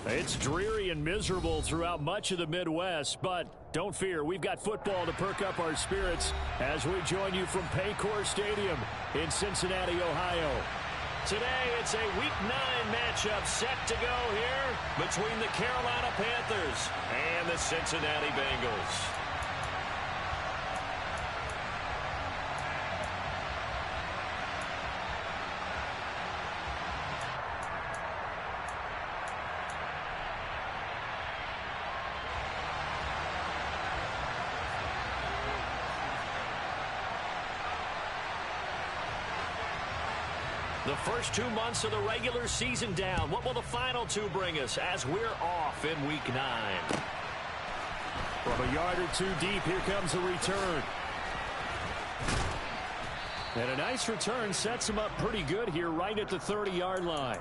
It's dreary and miserable throughout much of the Midwest, but don't fear, we've got football to perk up our spirits as we join you from Paycor Stadium in Cincinnati, Ohio. Today, it's a Week 9 matchup set to go here between the Carolina Panthers and the Cincinnati Bengals. The first 2 months of the regular season down. What will the final 2 bring us as we're off in Week 9? From a yard or 2 deep, here comes a return. And a nice return sets him up pretty good here right at the 30-yard line.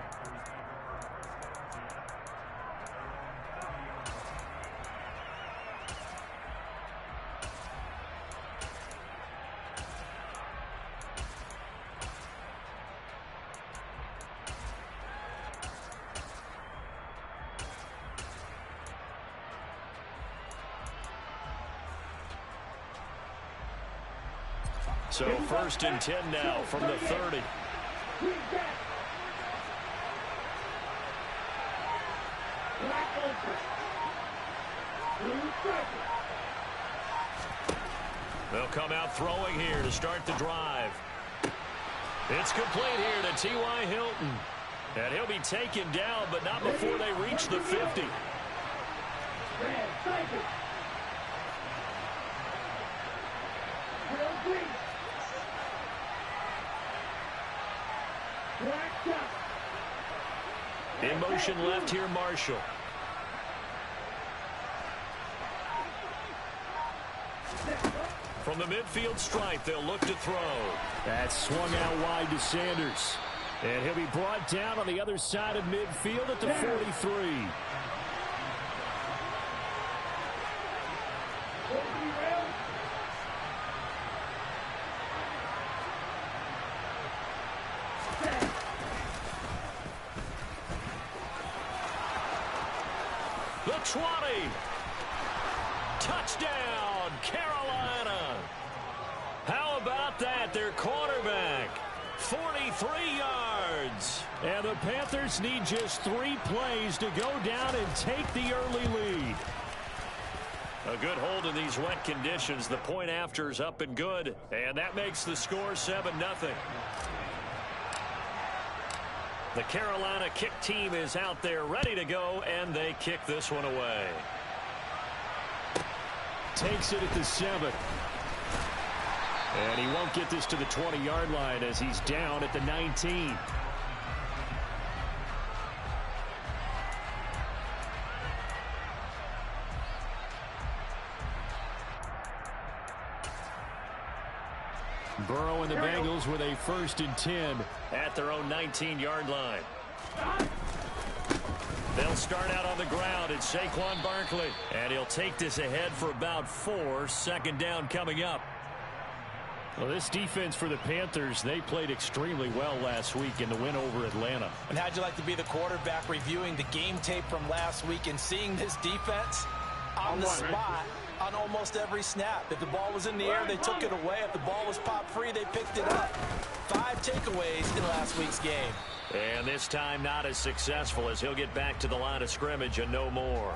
So first and 10 now from the 30. They'll come out throwing here to start the drive. It's complete here to T.Y. Hilton. And he'll be taken down, but not before they reach the 50. In motion left here, Marshall. From the midfield stripe, they'll look to throw. That's swung out wide to Sanders. And he'll be brought down on the other side of midfield at the 43. The 20. Touchdown, Carolina. How about that? Their quarterback, 43 yards. And the Panthers need just 3 plays to go down and take the early lead. A good hold in these wet conditions. The point after is up and good. And that makes the score 7-0. The Carolina kick team is out there ready to go, and they kick this one away. Takes it at the 7. And he won't get this to the 20-yard line as he's down at the 19. Burrow and the Bengals with a 1st and 10 at their own 19-yard line. They'll start out on the ground. It's Saquon Barkley. And he'll take this ahead for about 4. Second down coming up. Well, this defense for the Panthers, they played extremely well last week in the win over Atlanta. And how'd you like to be the quarterback reviewing the game tape from last week and seeing this defense on the spot on almost every snap? If the ball was in the air, they took it away. If the ball was popped free, they picked it up. 5 takeaways in last week's game. And this time not as successful as he'll get back to the line of scrimmage and no more.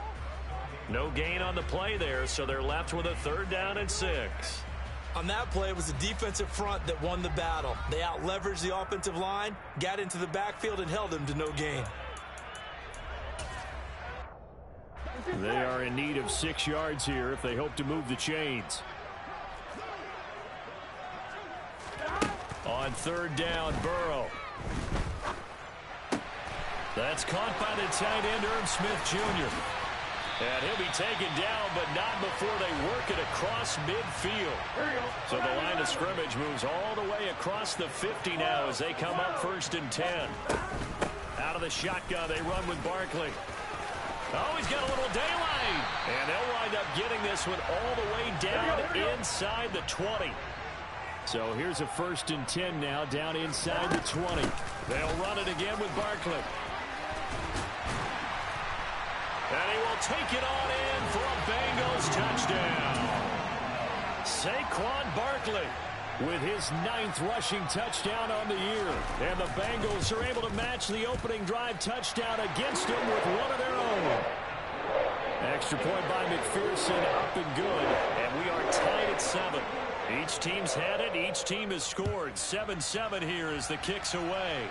No gain on the play there, so they're left with a 3rd down and 6. On that play, it was the defensive front that won the battle. They out-leveraged the offensive line, got into the backfield, and held them to no gain. They are in need of 6 yards here if they hope to move the chains. On 3rd down, Burrow. That's caught by the tight end, Irv Smith Jr. And he'll be taken down, but not before they work it across midfield. So the line of scrimmage moves all the way across the 50 now as they come up 1st and 10. Out of the shotgun, they run with Barkley. Oh, he's got a little daylight. And they'll wind up getting this one all the way down inside the 20. So here's a 1st and 10 now down inside the 20. They'll run it again with Barkley. will take it on in for a Bengals touchdown. Saquon Barkley with his 9th rushing touchdown on the year. And the Bengals are able to match the opening drive touchdown against him with one of their own. Extra point by McPherson, up and good. And we are tied at 7. Each team's had it. Each team has scored. 7-7 here as the kick's away.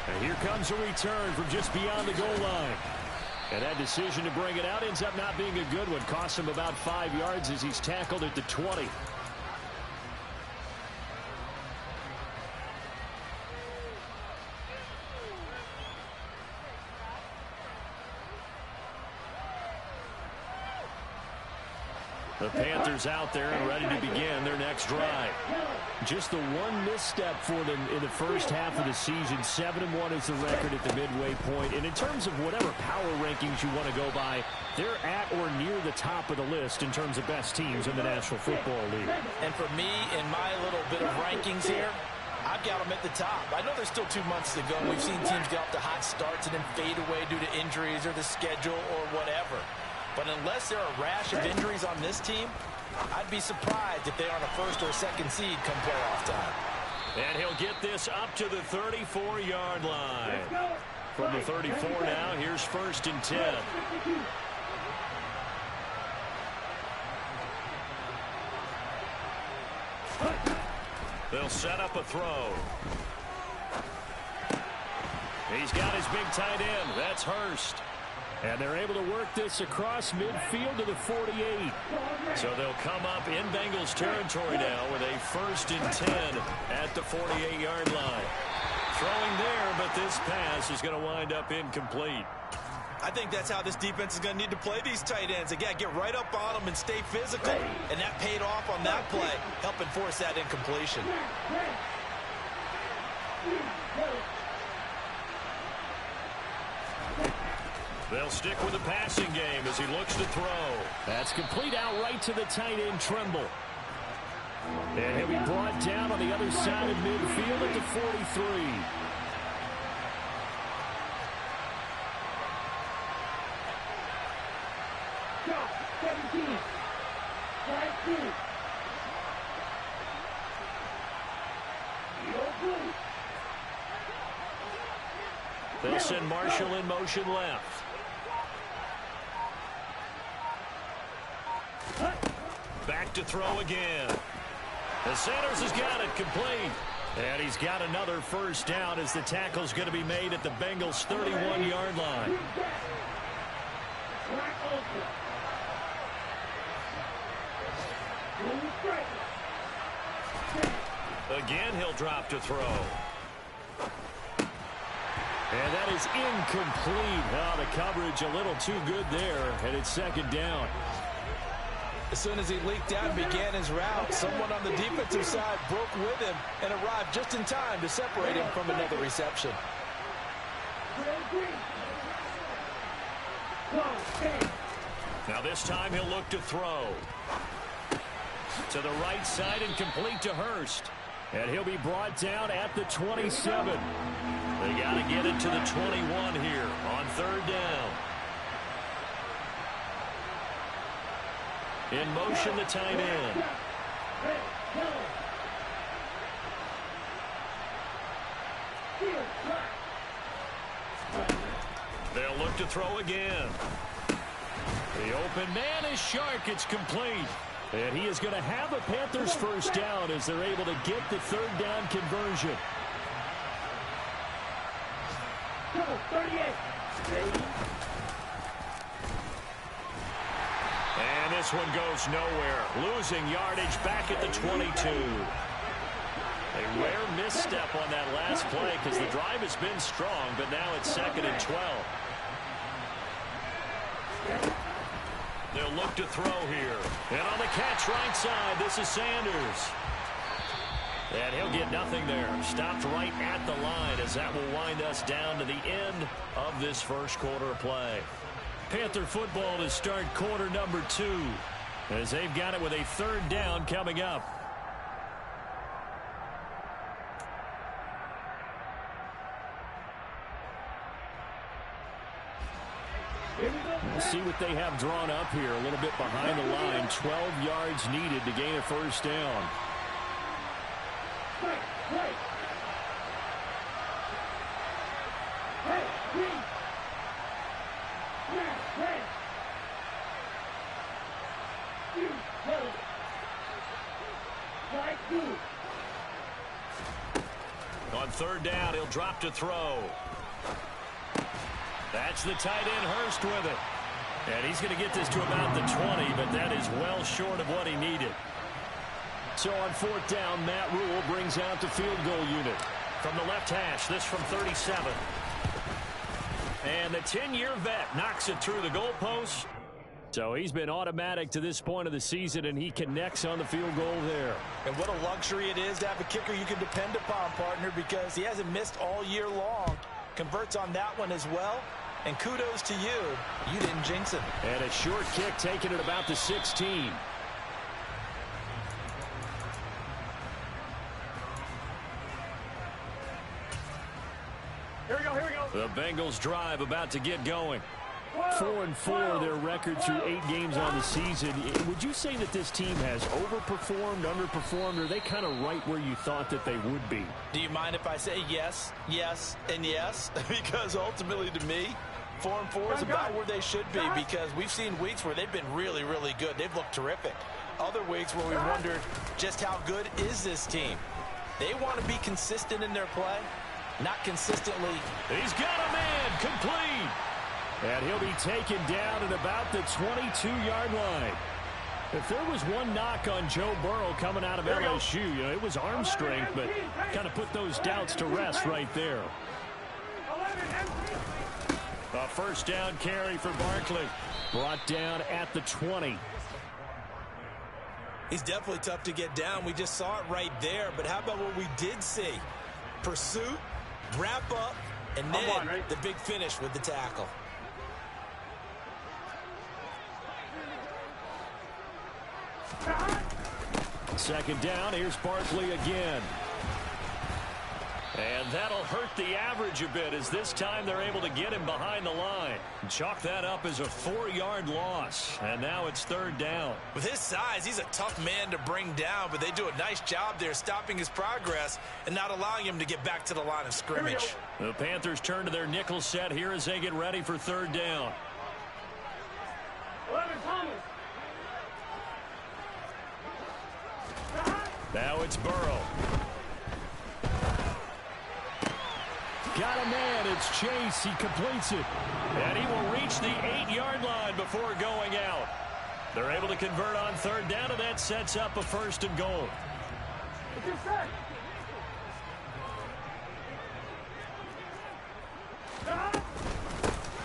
And here comes a return from just beyond the goal line. And that decision to bring it out ends up not being a good one. Costs him about 5 yards as he's tackled at the 20. The Panthers out there and ready to begin their next drive. Just the one misstep for them in the first half of the season. 7-1 is the record at the midway point. And in terms of whatever power rankings you want to go by, they're at or near the top of the list in terms of best teams in the National Football League. And for me, in my little bit of rankings here, I've got them at the top. I know there's still 2 months to go. We've seen teams get off to hot starts and then fade away due to injuries or the schedule or whatever. But unless there are a rash of injuries on this team, I'd be surprised if they aren't a first or second seed come playoff time. And he'll get this up to the 34-yard line. From the 34 now, here's 1st and 10. They'll set up a throw. He's got his big tight end. That's Hurst. And they're able to work this across midfield to the 48. So they'll come up in Bengals territory now with a 1st and 10 at the 48-yard line. Throwing there, but this pass is going to wind up incomplete. I think that's how this defense is going to need to play these tight ends. Again, get right up on them and stay physical. And that paid off on that play, helping force that incompletion. They'll stick with the passing game as he looks to throw. That's complete outright to the tight end, Trimble. And he'll be brought down on the other side of midfield at the 43. They'll send Marshall in motion left. Back to throw again. And Sanders has got it complete. And he's got another 1st down as the tackle's going to be made at the Bengals' 31-yard line. Again, he'll drop to throw. And that is incomplete. Oh, the coverage a little too good there, and it's 2nd down. As soon as he leaked out and began his route, someone on the defensive side broke with him and arrived just in time to separate him from another reception. Now this time he'll look to throw. To the right side and complete to Hurst. And he'll be brought down at the 27. They got to get it to the 21 here on 3rd down. In motion, the tight end. They'll look to throw again. The open man is Shark. It's complete. And he is going to have a Panthers 1st down as they're able to get the 3rd down conversion. And this one goes nowhere. Losing yardage back at the 22. A rare misstep on that last play because the drive has been strong, but now it's 2nd and 12. They'll look to throw here. And on the catch right side, this is Sanders. And he'll get nothing there. Stopped right at the line as that will wind us down to the end of this 1st quarter of play. Panther football to start quarter number 2 as they've got it with a 3rd down coming up. see what they have drawn up here. A little bit behind the line. 12 yards needed to gain a first down. On third down, he'll drop to throw. That's the tight end, Hurst, with it. And he's going to get this to about the 20, but that is well short of what he needed. So on fourth down, Matt Rule brings out the field goal unit. From the left hash, this from 37. And the 10-year vet knocks it through the goalpost. So he's been automatic to this point of the season, and he connects on the field goal there. And what a luxury it is to have a kicker you can depend upon, partner, because he hasn't missed all year long. Converts on that one as well. And kudos to you. You didn't jinx him. And a short kick taken at about the 16. Here we go, here we go. The Bengals drive about to get going. 4-4 their record through 8 games on the season. Would you say that this team has overperformed, underperformed, or are they kind of right where you thought that they would be? Do you mind if I say yes, yes, and yes? Because ultimately to me, 4-4 is about where they should be, because we've seen weeks where they've been really, really good. They've looked terrific. Other weeks where we wondered just how good is this team. They want to be consistent in their play, not consistently. He's got a man complete. And he'll be taken down at about the 22-yard line. If there was one knock on Joe Burrow coming out of LSU, you know, it was arm strength, but kind of put those doubts to rest right there. A first down carry for Barkley. Brought down at the 20. He's definitely tough to get down. We just saw it right there. But how about what we did see? Pursuit, wrap up, and then the big finish with the tackle. Second down, here's Barkley again. And that'll hurt the average a bit, as this time they're able to get him behind the line. Chalk that up as a 4-yard loss. And now it's third down. With his size, he's a tough man to bring down, but they do a nice job there stopping his progress and not allowing him to get back to the line of scrimmage. The Panthers turn to their nickel set here as they get ready for third down. 11 Thomas. Now it's Burrow. Got a man. It's Chase. He completes it. And he will reach the 8-yard line before going out. They're able to convert on third down, and that sets up a first and goal.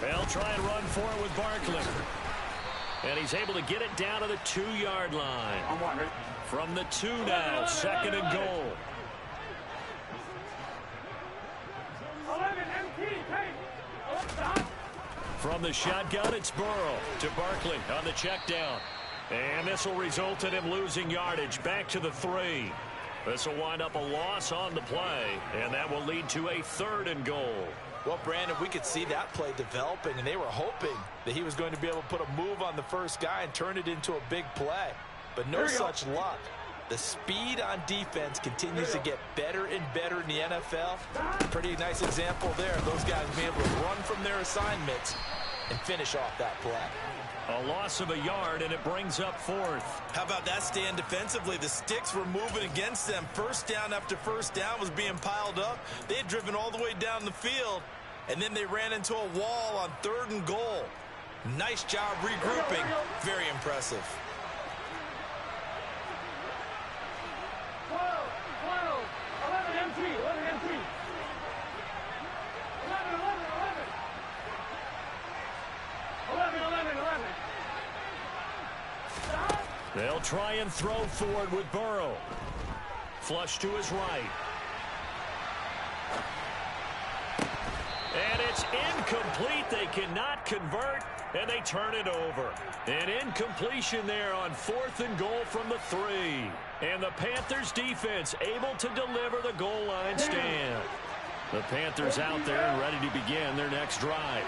They'll try and run for it with Barkley. And he's able to get it down to the 2-yard line. From the 2 now, second and goal. From the shotgun, it's Burrow to Barkley on the check down. And this will result in him losing yardage back to the 3. This will wind up a loss on the play, and that will lead to a third and goal. Well, Brandon, we could see that play developing, and they were hoping that he was going to be able to put a move on the first guy and turn it into a big play. But no such luck. The speed on defense continues to get better and better in the NFL. Pretty nice example there. Those guys being able to run from their assignments and finish off that play. A loss of a yard, and it brings up fourth. How about that stand defensively? The sticks were moving against them. First down after first down was being piled up. They had driven all the way down the field, and then they ran into a wall on third and goal. Nice job regrouping. Very impressive. 11 empty. 11 empty. 11. They'll try and throw forward with Burrow. Flush to his right. And it's incomplete. They cannot convert, and they turn it over. An incompletion there on fourth and goal from the 3. And the Panthers defense able to deliver the goal line stand. The Panthers out there and ready to begin their next drive.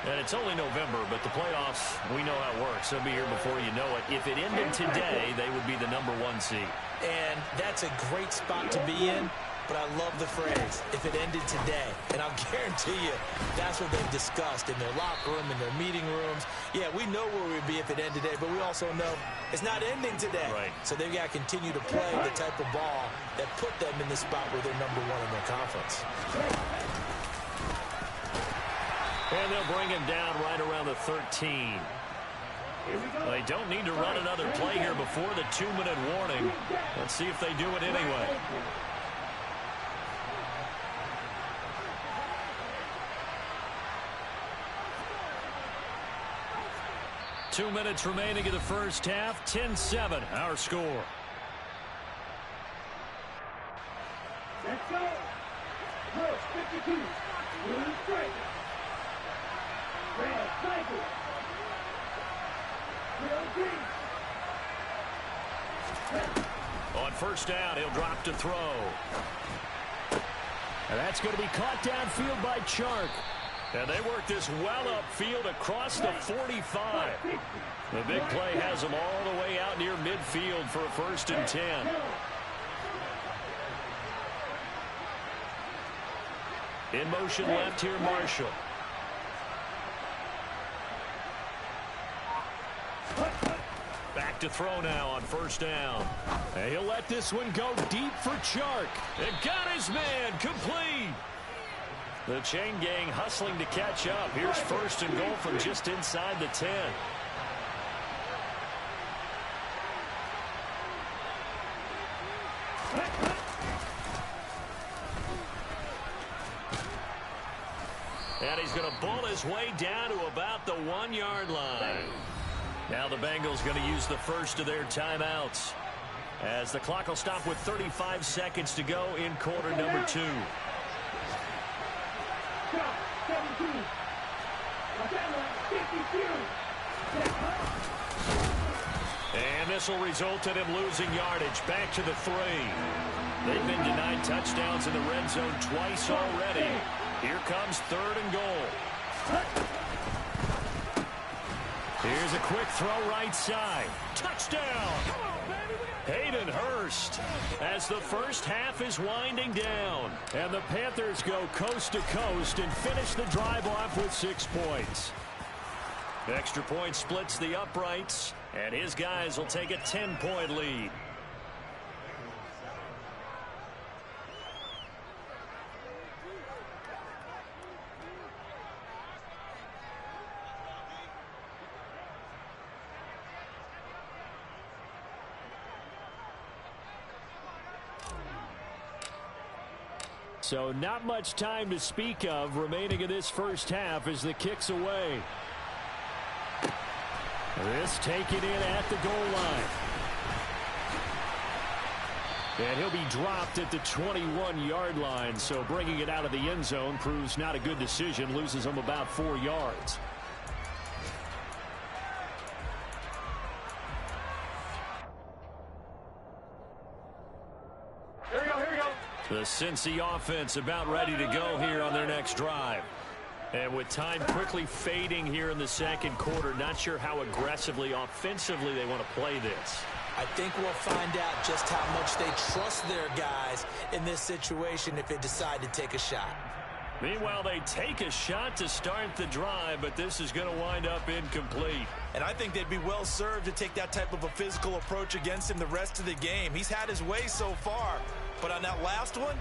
And it's only November, but the playoffs, we know how it works. They'll be here before you know it. If it ended today, they would be the #1 seed. And that's a great spot to be in, but I love the phrase, if it ended today. And I'll guarantee you, that's what they've discussed in their locker room, in their meeting rooms. Yeah, we know where we'd be if it ended today, but we also know it's not ending today. Right. So they've got to continue to play the type of ball that put them in the spot where they're #1 in their conference. And they'll bring him down right around the 13. They don't need to run another play here before the 2-minute warning. Let's see if they do it anyway. Two minutes remaining in the first half. 10-7, our score. Let's go. First 52. Blue strike. Red cycle. Green. On first down, he'll drop to throw. And that's going to be caught downfield by Chark. And they work this well upfield across the 45. The big play has them all the way out near midfield for a 1st and 10. In motion left here, Marshall. Back to throw now on first down. And he'll let this one go deep for Chark. And got his man complete. The chain gang hustling to catch up. Here's 1st and goal from just inside the 10. And he's going to bull his way down to about the 1-yard line. Now the Bengals going to use the first of their timeouts, as the clock will stop with 35 seconds to go in quarter number 2. And this will result in him losing yardage. Back to the 3. They've been denied touchdowns in the red zone twice already. Here comes 3rd and goal. Here's a quick throw right side. Touchdown! Hayden Hurst, as the first half is winding down. And the Panthers go coast to coast and finish the drive off with 6 points. Extra point splits the uprights, and his guys will take a 10-point lead. So not much time to speak of remaining in this first half as the kick's away. This taken in at the goal line. And he'll be dropped at the 21-yard line, so bringing it out of the end zone proves not a good decision, loses him about 4 yards. The Cincy offense about ready to go here on their next drive. And with time quickly fading here in the second quarter, not sure how aggressively, offensively they want to play this. I think we'll find out just how much they trust their guys in this situation if they decide to take a shot. Meanwhile, they take a shot to start the drive, but this is going to wind up incomplete. And I think they'd be well served to take that type of a physical approach against him the rest of the game. He's had his way so far. But on that last one,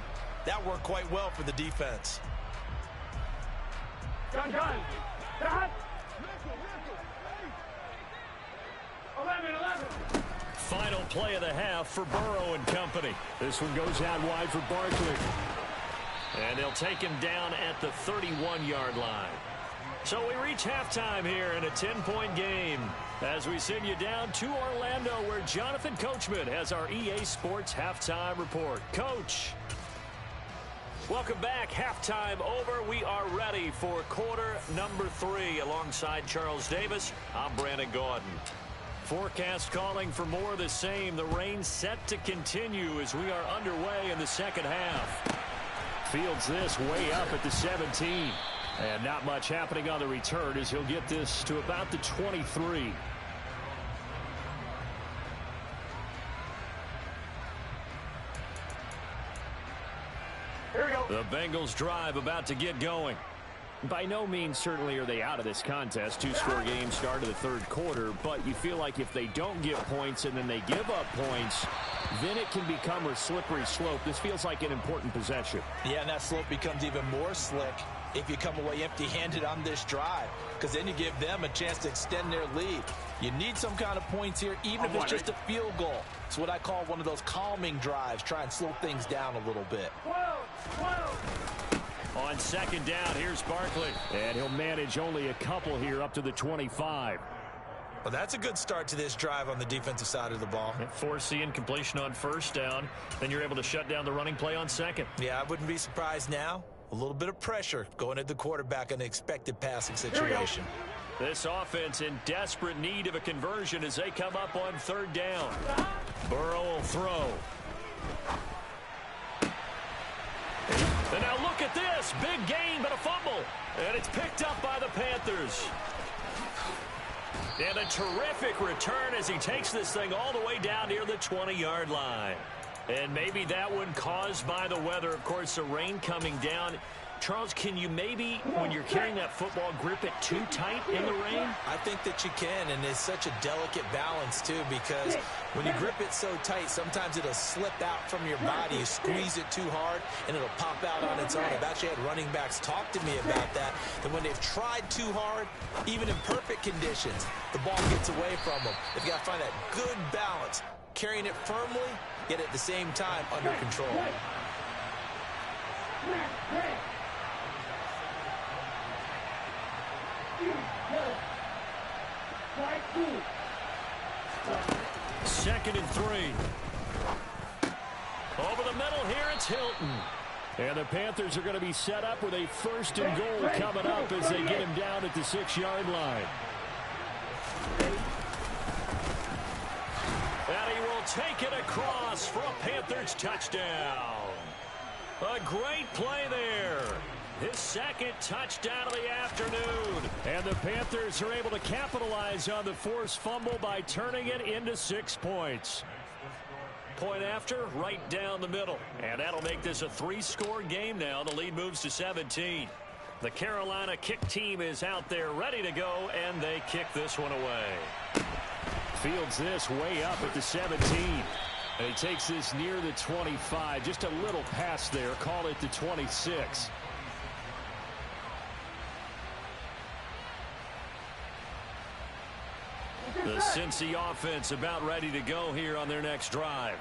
that worked quite well for the defense. Gun. Cut. 11. Final play of the half for Burrow and company. This one goes out wide for Barkley. And they'll take him down at the 31-yard line. So we reach halftime here in a 10-point game as we send you down to Orlando, where Jonathan Coachman has our EA Sports halftime report. Coach, welcome back. Halftime over. We are ready for quarter number 3 alongside Charles Davis. I'm Brandon Gaudin. Forecast calling for more of the same. The rain set to continue as we are underway in the second half. Fields this way up at the 17. And not much happening on the return as he'll get this to about the 23. Here we go. The Bengals drive about to get going. By no means certainly are they out of this contest. Two-score game start of the third quarter, but you feel like if they don't get points and then they give up points, then it can become a slippery slope. This feels like an important possession. Yeah, and that slope becomes even more slick if you come away empty-handed on this drive, because then you give them a chance to extend their lead. You need some kind of points here, even if it's just a field goal. It's what I call one of those calming drives. Try and slow things down a little bit. 12. On second down, here's Barkley. And he'll manage only a couple here up to the 25. Well, that's a good start to this drive on the defensive side of the ball. Force the incompletion on first down. Then you're able to shut down the running play on second. Yeah, I wouldn't be surprised now. A little bit of pressure going at the quarterback in an expected passing situation. This offense in desperate need of a conversion as they come up on third down. Burrow will throw. And now look at this. Big gain, but a fumble. And it's picked up by the Panthers. And a terrific return as he takes this thing all the way down near the 20-yard line. And maybe that one caused by the weather. Of course, the rain coming down. Charles, can you maybe, when you're carrying that football, grip it too tight in the rain? I think that you can, and it's such a delicate balance, too, because when you grip it so tight, sometimes it'll slip out from your body. You squeeze it too hard, and it'll pop out on its own. I've actually had running backs talk to me about that when they've tried too hard, even in perfect conditions, the ball gets away from them. They've got to find that good balance, carrying it firmly, yet at the same time under control. Second and 3. Over the middle here, it's Hilton. And the Panthers are going to be set up with a first and goal coming up as they get him down at the 6-yard line. And he will take it across for a Panthers touchdown. A great play there. His second touchdown of the afternoon. And the Panthers are able to capitalize on the forced fumble by turning it into 6 points. Point after, right down the middle. And that'll make this a 3-score game now. The lead moves to 17. The Carolina kick team is out there ready to go, and they kick this one away. Fields this way up at the 17. And he takes this near the 25. Just a little pass there. Call it the 26. The Cincy offense about ready to go here on their next drive.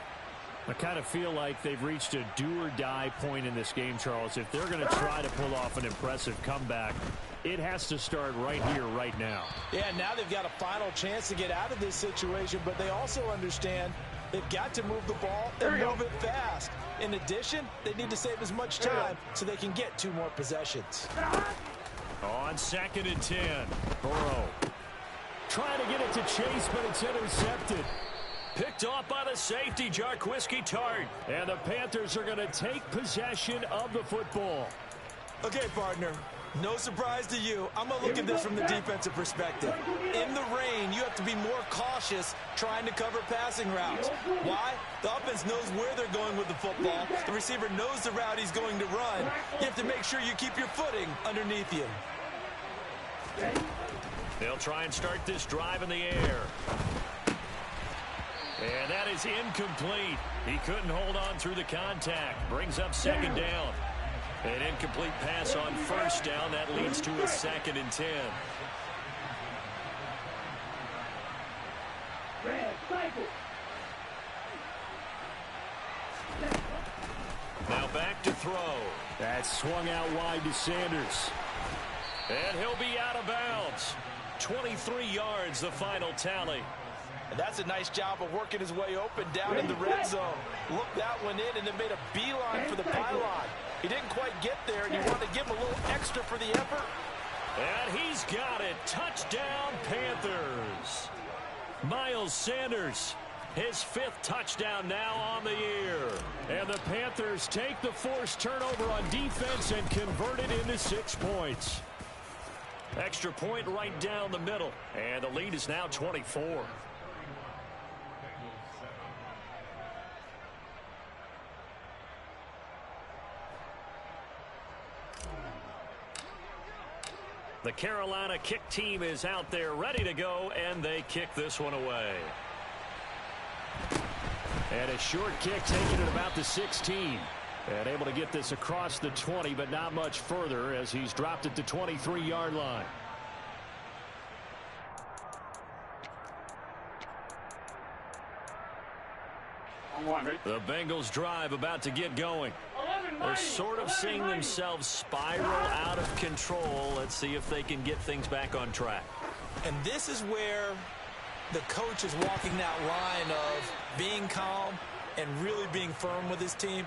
I kind of feel like they've reached a do-or-die point in this game, Charles. If they're going to try to pull off an impressive comeback, it has to start right here, right now. Yeah, now they've got a final chance to get out of this situation, but they also understand they've got to move the ball and move it fast. In addition, they need to save as much time so they can get 2 more possessions. On second and 10, Burrow trying to get it to Chase, but it's intercepted. Picked off by the safety, Jarquiski Tart. And the Panthers are going to take possession of the football. Okay, partner, no surprise to you. I'm going to look at this from the defensive perspective. In the rain, you have to be more cautious trying to cover passing routes. Why? The offense knows where they're going with the football. The receiver knows the route he's going to run. You have to make sure you keep your footing underneath you. They'll try and start this drive in the air. And that is incomplete. He couldn't hold on through the contact. Brings up second down. An incomplete pass on first down. That leads to a second and 10. Now back to throw. That swung out wide to Sanders. And he'll be out of bounds. 23 yards, the final tally. And that's a nice job of working his way open down in the red zone. Looked that one in and then made a beeline for the pylon. He didn't quite get there, and you want to give him a little extra for the effort. And he's got it. Touchdown, Panthers. Miles Sanders, his 5th touchdown now on the year. And the Panthers take the forced turnover on defense and convert it into 6 points. Extra point right down the middle. And the lead is now 24. The Carolina kick team is out there ready to go, and they kick this one away. And a short kick taken at about the 16. And able to get this across the 20, but not much further as he's dropped it to 23-yard line. The Bengals drive about to get going. They're sort of seeing themselves spiral out of control. Let's see if they can get things back on track. And this is where the coach is walking that line of being calm and really being firm with his team.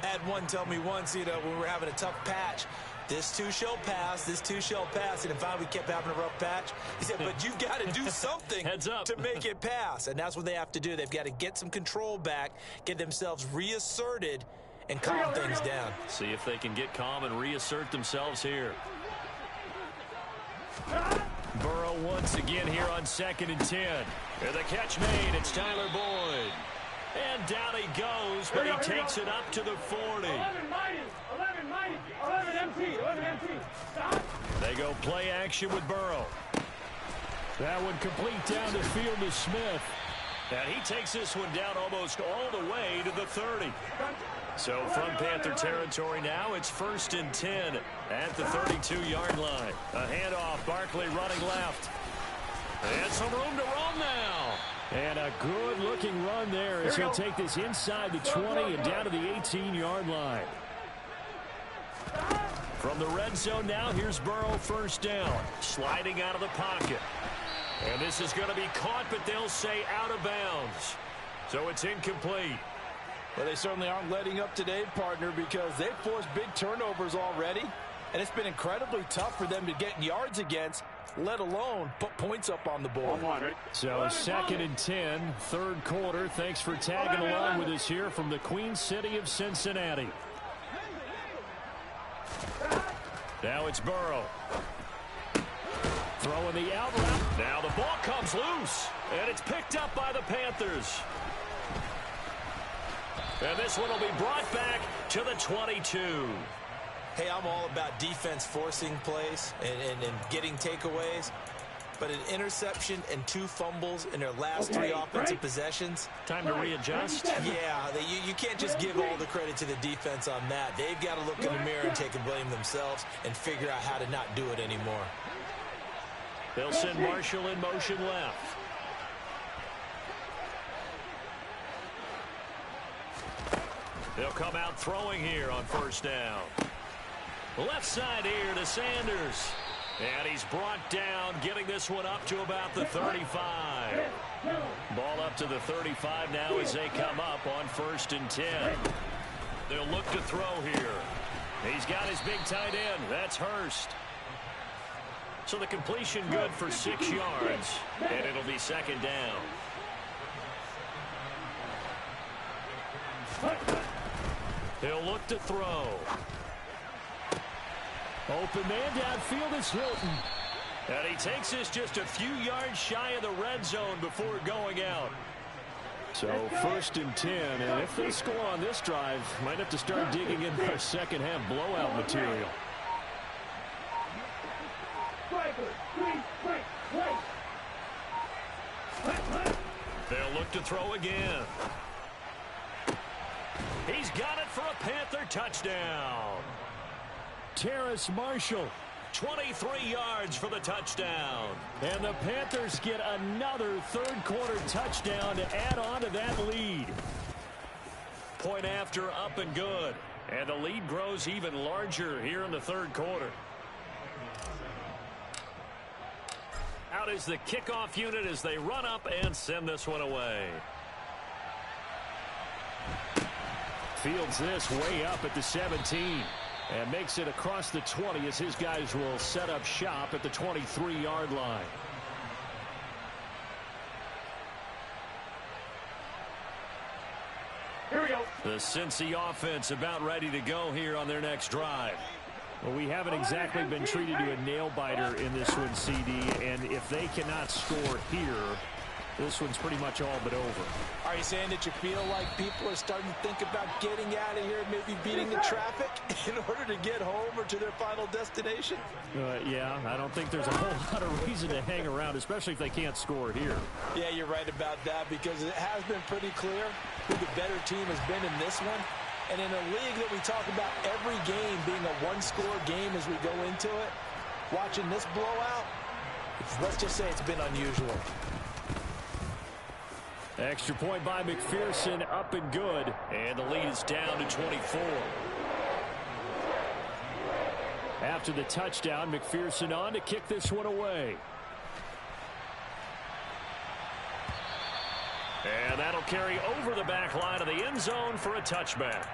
I had one tell me once, when we were having a tough patch, this too shall pass, this too shall pass. And finally we kept having a rough patch. He said, but you've got to do something Heads up. to make it pass. And that's what they have to do. They've got to get some control back, get themselves reasserted, and calm things down. See if they can get calm and reassert themselves here. Burrow once again here on 2nd and 10. And the catch made. It's Tyler Boyd. And down he goes, but he takes it up to the 40. 11 empty. Stop. They go play action with Burrow. That one complete down the field to Smith. And he takes this one down almost all the way to the 30. So from Panther territory now, it's 1st and 10 at the 32-yard line. A handoff, Barkley running left. And some room to roam now. And a good-looking run there as he'll take this inside the 20 and down to the 18-yard line. From the red zone now, here's Burrow, 1st down. Sliding out of the pocket. And this is going to be caught, but they'll say out of bounds. So it's incomplete. Well, they certainly aren't letting up today, partner, because they've forced big turnovers already. And it's been incredibly tough for them to get yards against, let alone put points up on the board. So 2nd and 10, 3rd quarter. Thanks for tagging along with us here from the Queen City of Cincinnati. Now it's Burrow. Throwing the out route. Now the ball comes loose. And it's picked up by the Panthers. And this one will be brought back to the 22. Hey, I'm all about defense forcing plays and getting takeaways. But an interception and 2 fumbles in their last 3 offensive possessions. Time to readjust. Yeah, you can't just give all the credit to the defense on that. They've got to look in the mirror and take a blame themselves and figure out how to not do it anymore. They'll send Marshall in motion left. They'll come out throwing here on 1st down. Left side here to Sanders. And he's brought down, getting this one up to about the 35. Ball up to the 35 now as they come up on 1st and 10. They'll look to throw here. He's got his big tight end. That's Hurst. So the completion good for 6 yards. And it'll be 2nd down. He'll look to throw. Open man downfield is Hilton. And he takes this just a few yards shy of the red zone before going out. So 1st and 10. And if they score on this drive, might have to start digging in their second half blowout material. They'll look to throw again. He's got it for a Panther touchdown. Terrace Marshall, 23 yards for the touchdown. And the Panthers get another 3rd quarter touchdown to add on to that lead. Point after up and good. And the lead grows even larger here in the 3rd quarter. Out is the kickoff unit as they run up and send this one away. Fields this way up at the 17 and makes it across the 20 as his guys will set up shop at the 23-yard line. Here we go. The Cincy offense about ready to go here on their next drive. Well, we haven't exactly been treated to a nail-biter in this one, CD, and if they cannot score here, this one's pretty much all but over. Are you saying that you feel like people are starting to think about getting out of here, maybe beating the traffic in order to get home or to their final destination? Yeah, I don't think there's a whole lot of reason to hang around, especially if they can't score here. Yeah, you're right about that, because it has been pretty clear who the better team has been in this one. And in a league that we talk about every game being a one-score game as we go into it, watching this blowout, let's just say it's been unusual. Extra point by McPherson, up and good. And the lead is down to 24. After the touchdown, McPherson on to kick this one away. And that'll carry over the back line of the end zone for a touchback.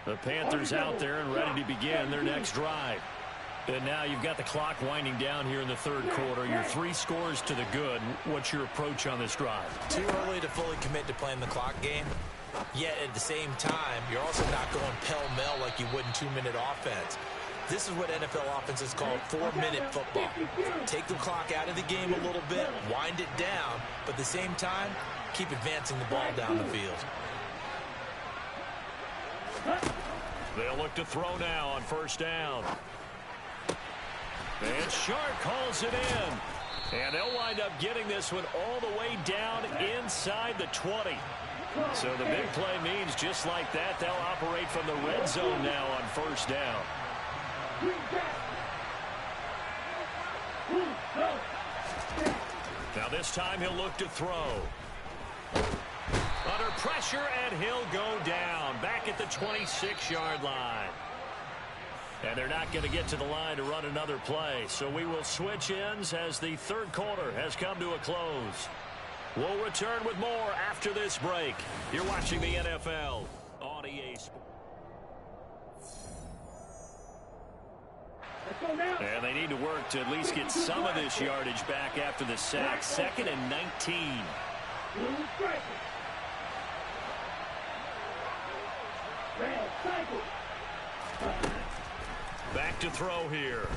The Panthers out there and ready to begin their next drive. And now you've got the clock winding down here in the third quarter. Your 3 scores to the good. What's your approach on this drive? Too early to fully commit to playing the clock game. Yet at the same time, you're also not going pell-mell like you would in 2-minute offense. This is what NFL offenses call 4-minute football. Take the clock out of the game a little bit, wind it down, but at the same time, keep advancing the ball down the field. They'll look to throw now on first down. And Shark calls it in. And they'll wind up getting this one all the way down inside the 20. So the big play means just like that, they'll operate from the red zone now on first down. Now this time he'll look to throw. Under pressure, and he'll go down. Back at the 26-yard line. And they're not going to get to the line to run another play. So we will switch ends as the third quarter has come to a close. We'll return with more after this break. You're watching the NFL on EA Sports. And they need to work to at least get some of this yardage back after the sack. 2nd and 19. Back to throw here.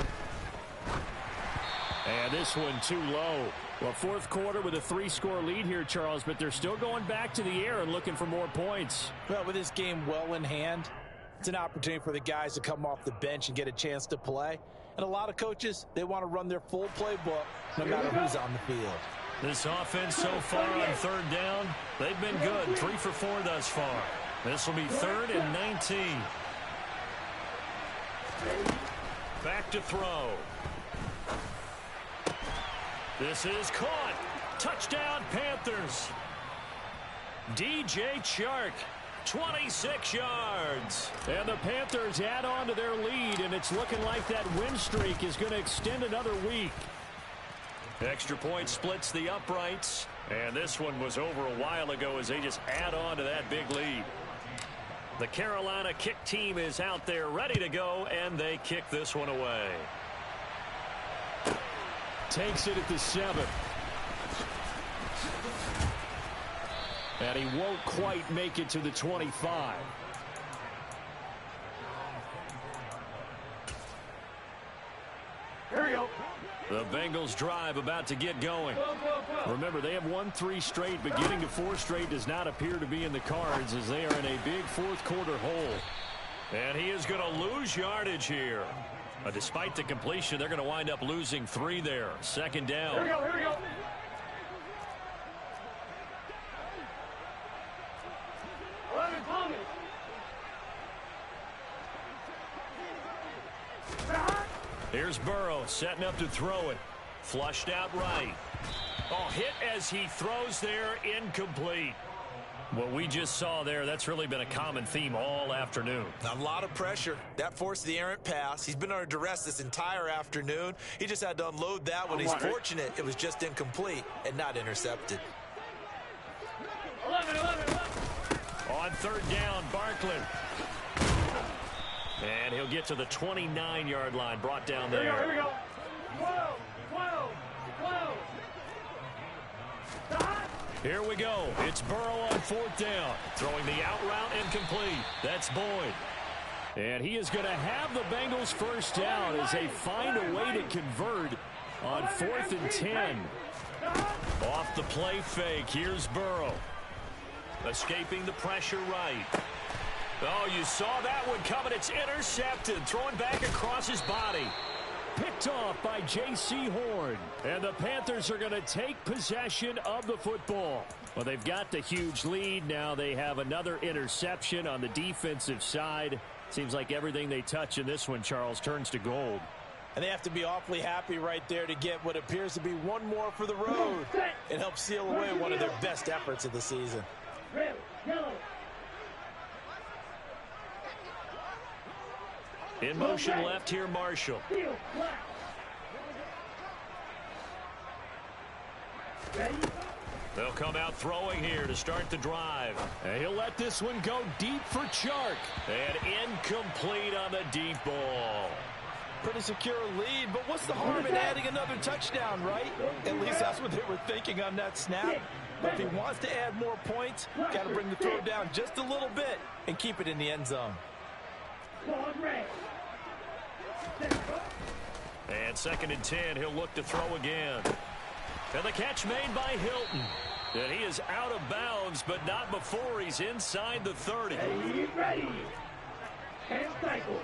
And this one too low. Well, fourth quarter with a 3-score lead here, Charles, but they're still going back to the air and looking for more points. Well, with this game well in hand, it's an opportunity for the guys to come off the bench and get a chance to play. And a lot of coaches, they want to run their full playbook no matter who's on the field. This offense so far on third down, they've been good. 3 for 4 thus far. This will be 3rd and 19. Back to throw. This is caught. Touchdown, Panthers. DJ Chark, 26 yards. And the Panthers add on to their lead, and it's looking like that win streak is going to extend another week. Extra point splits the uprights, and this one was over a while ago as they just add on to that big lead. The Carolina kick team is out there ready to go, and they kick this one away. Takes it at the 7. And he won't quite make it to the 25. Here we go. The Bengals drive about to get going. Remember, they have won 3 straight, but getting to 4 straight does not appear to be in the cards as they are in a big fourth quarter hole. And he is going to lose yardage here. Despite the completion, they're going to wind up losing 3 there. 2nd down. Here we go, here we go. Here's Burrow setting up to throw it. Flushed out right. Oh, hit as he throws there, incomplete. What we just saw there, that's really been a common theme all afternoon. A lot of pressure. That forced the errant pass. He's been under duress this entire afternoon. He just had to unload that one. He's fortunate it was just incomplete and not intercepted. 11. On 3rd down, Barkley. And he'll get to the 29-yard line, brought down there. Here we go. 12. Here we go. It's Burrow on 4th down. Throwing the out route incomplete. That's Boyd. And he is going to have the Bengals first down as they find a way to convert on 4th and 10. Off the play fake. Here's Burrow. Escaping the pressure right. Oh, you saw that one coming. It's intercepted. Throwing back across his body. Picked off by J.C. Horn. And the Panthers are going to take possession of the football. Well, they've got the huge lead. Now they have another interception on the defensive side. Seems like everything they touch in this one, Charles, turns to gold. And they have to be awfully happy right there to get what appears to be one more for the road. It helps seal away one of their best efforts of the season. In motion left here, Marshall. They'll come out throwing here to start the drive. And he'll let this one go deep for Chark. And incomplete on the deep ball. Pretty secure lead, but what's the harm in adding another touchdown, right? At least that's what they were thinking on that snap. But if he wants to add more points, got to bring the throw down just a little bit and keep it in the end zone. And 2nd and 10, he'll look to throw again. And the catch made by Hilton. And he is out of bounds, but not before he's inside the 30. Ready. 10 cycles.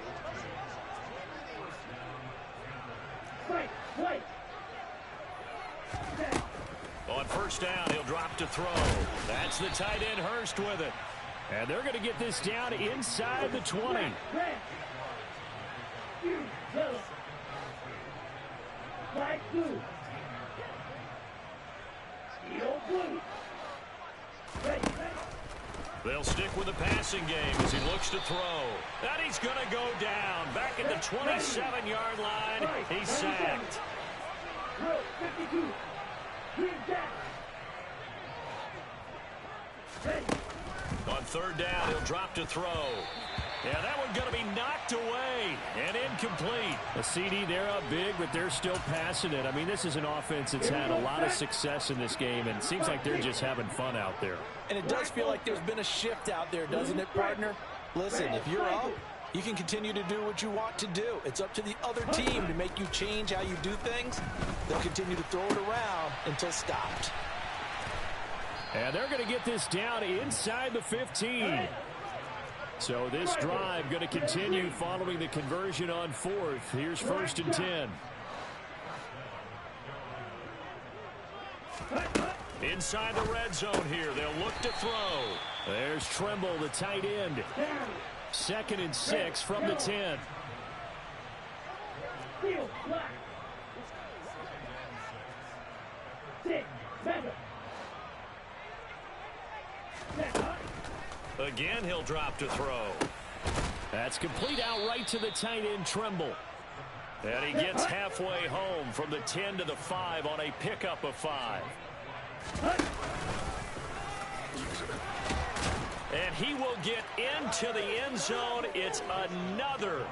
Wait. On 1st down, he'll drop to throw. That's the tight end, Hurst, with it. And they're going to get this down inside the 20. Flag 2. Steel blue. They'll stick with the passing game as he looks to throw. And he's going to go down. Back at the 27-yard line. He's sacked. 52. Green jack. On 3rd down, he'll drop to throw. Yeah, that one going to be knocked away and incomplete. A CD, they're up big, but they're still passing it. I mean, this is an offense that's had a lot of success in this game, and it seems like they're just having fun out there. And it does feel like there's been a shift out there, doesn't it, partner? Listen, if you're up, you can continue to do what you want to do. It's up to the other team to make you change how you do things. They'll continue to throw it around until stopped. And they're going to get this down inside the 15. So this drive going to continue following the conversion on 4th. Here's 1st and 10. Inside the red zone here. They'll look to throw. There's Tremble, the tight end. 2nd and 6 from the 10. Again, he'll drop to throw. That's complete out right to the tight end, Tremble. And he gets halfway home from the 10 to the 5 on a pickup of 5. And he will get into the end zone. It's another